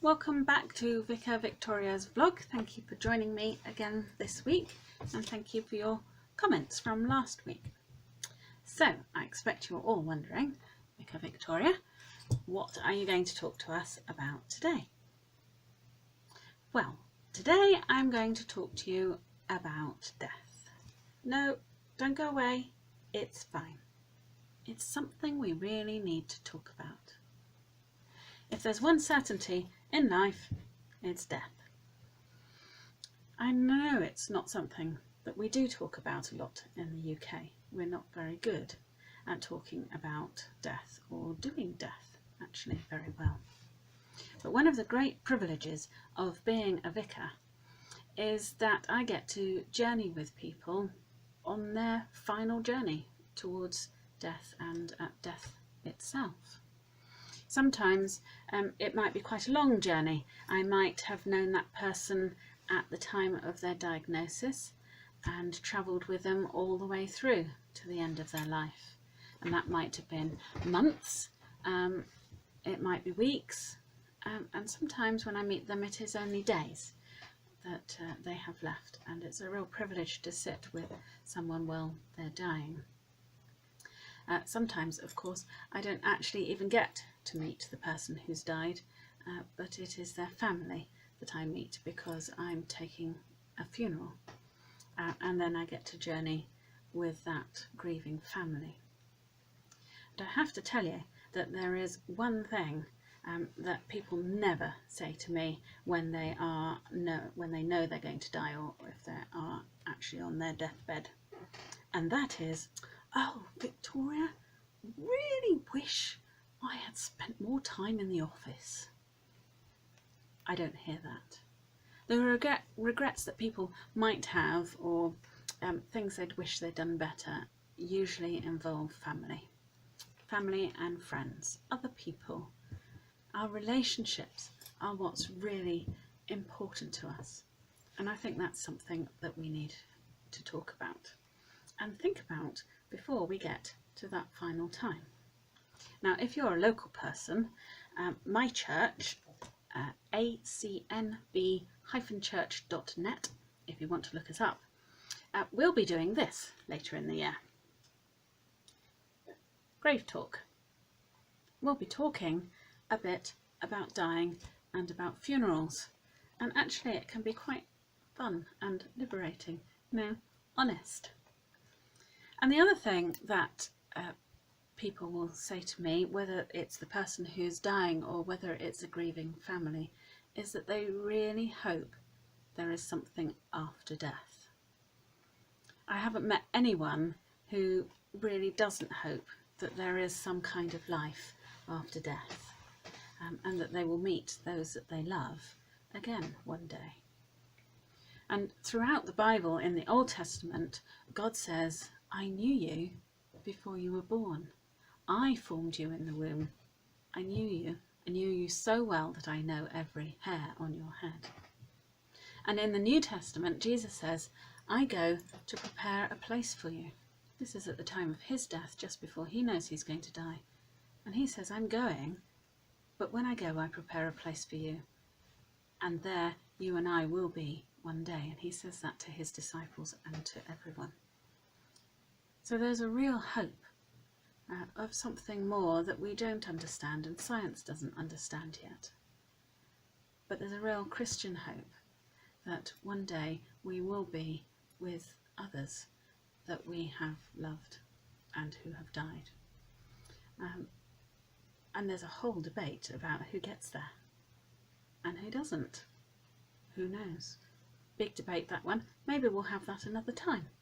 Welcome back to Vicar Victoria's vlog. Thank you for joining me again this week, and thank you for your comments from last week. So I expect you're all wondering, Vicar Victoria, what are you going to talk to us about today? Well, today I'm going to talk to you about death. No, don't go away, it's fine. It's something we really need to talk about. If there's one certainty in life, it's death. I know it's not something that we do talk about a lot in the UK. We're not very good at talking about death or doing death actually very well. But one of the great privileges of being a vicar is that I get to journey with people on their final journey towards death and at death itself. Sometimes it might be quite a long journey. I might have known that person at the time of their diagnosis and travelled with them all the way through to the end of their life. And that might have been months, it might be weeks, and sometimes when I meet them it is only days that they have left, and it's a real privilege to sit with someone while they're dying. Sometimes, of course, I don't actually even get to meet the person who's died, but it is their family that I meet because I'm taking a funeral, and then I get to journey with that grieving family. And I have to tell you that there is one thing that people never say to me when they know they're going to die, or if they are actually on their deathbed, and that is, "Oh, Victoria, really wish I had spent more time in the office." I don't hear that. The regrets that people might have, or things they'd wish they'd done better, usually involve family and friends, other people. Our relationships are what's really important to us, and I think that's something that we need to talk about and think about before we get to that final time. Now, if you're a local person, my church, acnb-church.net, if you want to look us up, we'll be doing this later in the year. Grave Talk. We'll be talking a bit about dying and about funerals, and actually it can be quite fun and liberating, honest. And the other thing that people will say to me, whether it's the person who's dying or whether it's a grieving family, is that they really hope there is something after death. I haven't met anyone who really doesn't hope that there is some kind of life after death, and that they will meet those that they love again one day. And throughout the Bible, in the Old Testament, God says, "I knew you before you were born. I formed you in the womb. I knew you so well that I know every hair on your head." And in the New Testament, Jesus says, "I go to prepare a place for you." This is at the time of his death, just before he knows he's going to die. And he says, "I'm going, but when I go, I prepare a place for you. And there you and I will be one day." And he says that to his disciples and to everyone. So there's a real hope of something more that we don't understand and science doesn't understand yet. But there's a real Christian hope that one day we will be with others that we have loved and who have died. And there's a whole debate about who gets there and who doesn't. Who knows? Big debate, that one. Maybe we'll have that another time.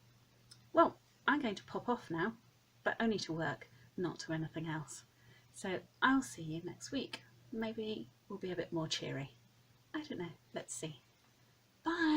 Well, I'm going to pop off now, but only to work, not to anything else. So I'll see you next week. Maybe we'll be a bit more cheery. I don't know. Let's see. Bye.